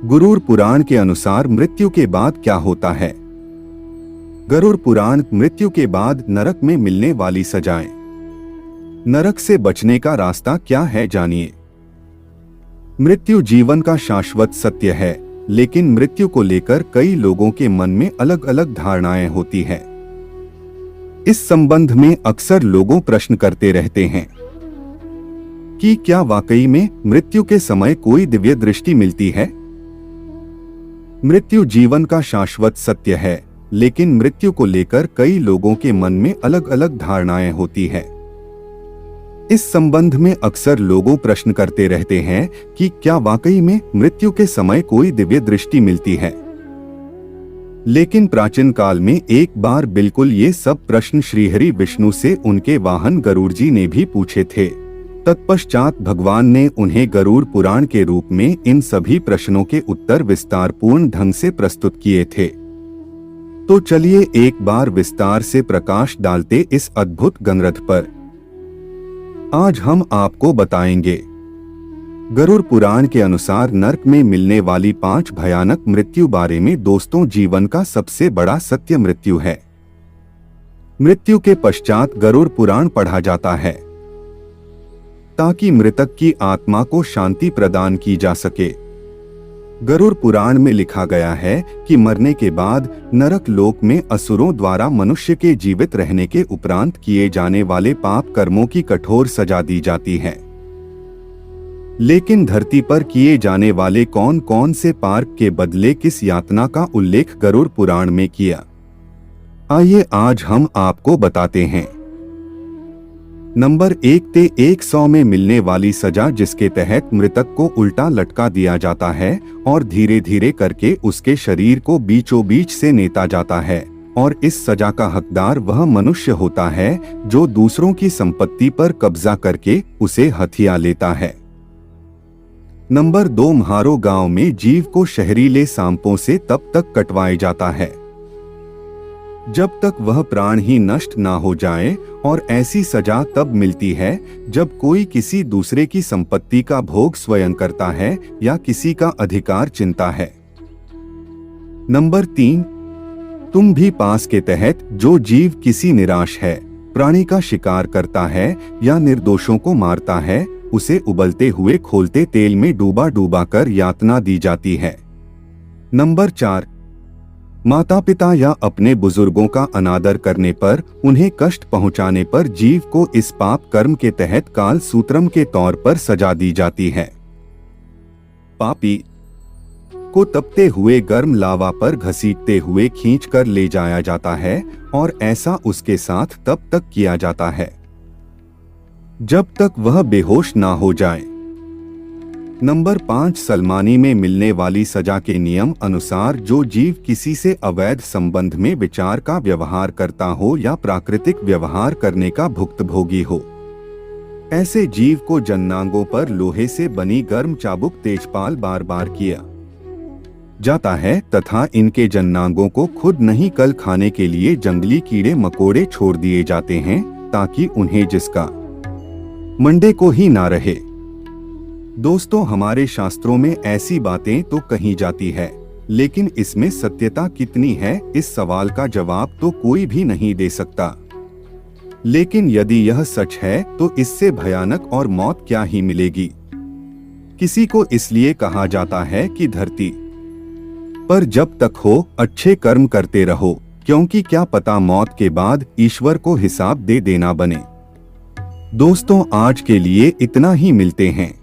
गरुड़ पुराण के अनुसार मृत्यु के बाद क्या होता है? गरुड़ पुराण मृत्यु के बाद नरक में मिलने वाली सजाएं। नरक से बचने का रास्ता क्या है, जानिए। मृत्यु जीवन का शाश्वत सत्य है, लेकिन मृत्यु को लेकर कई लोगों के मन में अलग अलग धारणाएं होती हैं। इस संबंध में अक्सर लोगों प्रश्न करते रहते हैं कि क्या वाकई में मृत्यु के समय कोई दिव्य दृष्टि मिलती है? मृत्यु जीवन का शाश्वत सत्य है, लेकिन मृत्यु को लेकर कई लोगों के मन में अलग अलग धारणाएं होती है। इस संबंध में अक्सर लोगों प्रश्न करते रहते हैं कि क्या वाकई में मृत्यु के समय कोई दिव्य दृष्टि मिलती है? लेकिन प्राचीन काल में एक बार बिल्कुल ये सब प्रश्न श्रीहरि विष्णु से उनके वाहन गरुड़ जी ने भी पूछे थे। तत्पश्चात भगवान ने उन्हें गरुड़ पुराण के रूप में इन सभी प्रश्नों के उत्तर विस्तारपूर्ण ढंग से प्रस्तुत किए थे। तो चलिए एक बार विस्तार से प्रकाश डालते इस अद्भुत ग्रंथ पर। आज हम आपको बताएंगे गरुड़ पुराण के अनुसार नरक में मिलने वाली 5 भयानक मृत्यु बारे में। दोस्तों, जीवन का सबसे बड़ा सत्य मृत्यु है। मृत्यु के पश्चात गरुड़ पुराण पढ़ा जाता है ताकि मृतक की आत्मा को शांति प्रदान की जा सके। गरुड़ पुराण में लिखा गया है कि मरने के बाद नरक लोक में असुरों द्वारा मनुष्य के जीवित रहने के उपरांत किए जाने वाले पाप कर्मों की कठोर सजा दी जाती है। लेकिन धरती पर किए जाने वाले कौन कौन से पाप के बदले किस यातना का उल्लेख गरुड़ पुराण में किया, आइए आज हम आपको बताते हैं। नंबर 1 ते 100 में मिलने वाली सजा, जिसके तहत मृतक को उल्टा लटका दिया जाता है और धीरे धीरे करके उसके शरीर को बीचों बीच से नेता जाता है, और इस सजा का हकदार वह मनुष्य होता है जो दूसरों की संपत्ति पर कब्जा करके उसे हथिया लेता है। नंबर 2, म्हारो गांव में जीव को शहरीले सांपों से तब तक कटवाया जाता है जब तक वह प्राण ही नष्ट ना हो जाए, और ऐसी सजा तब मिलती है जब कोई किसी दूसरे की संपत्ति का भोग स्वयं करता है या किसी का अधिकार चिंता है। नंबर 3, तुम भी पास के तहत जो जीव किसी निराश है प्राणी का शिकार करता है या निर्दोषों को मारता है, उसे उबलते हुए खोलते तेल में डूबा डूबा कर यातना दी जाती है। नंबर 4, माता पिता या अपने बुजुर्गों का अनादर करने पर, उन्हें कष्ट पहुंचाने पर जीव को इस पाप कर्म के तहत काल सूत्रम के तौर पर सजा दी जाती है। पापी को तपते हुए गर्म लावा पर घसीटते हुए खींचकर ले जाया जाता है, और ऐसा उसके साथ तब तक किया जाता है जब तक वह बेहोश ना हो जाए। नंबर 5, सलमानी में मिलने वाली सजा के नियम अनुसार जो जीव किसी से अवैध संबंध में विचार का व्यवहार करता हो या प्राकृतिक व्यवहार करने का भुक्तभोगी हो, ऐसे जीव को जन्नांगों पर लोहे से बनी गर्म चाबुक तेजपाल बार बार किया जाता है, तथा इनके जन्नांगों को खुद नहीं कल खाने के लिए जंगली कीड़े मकोड़े छोड़ दिए जाते हैं, ताकि उन्हें जिसका मंडे को ही ना रहे। दोस्तों, हमारे शास्त्रों में ऐसी बातें तो कही जाती है, लेकिन इसमें सत्यता कितनी है, इस सवाल का जवाब तो कोई भी नहीं दे सकता। लेकिन यदि यह सच है तो इससे भयानक और मौत क्या ही मिलेगी। किसी को इसलिए कहा जाता है कि धरती पर जब तक हो अच्छे कर्म करते रहो, क्योंकि क्या पता मौत के बाद ईश्वर को हिसाब दे देना बने। दोस्तों, आज के लिए इतना ही, मिलते हैं।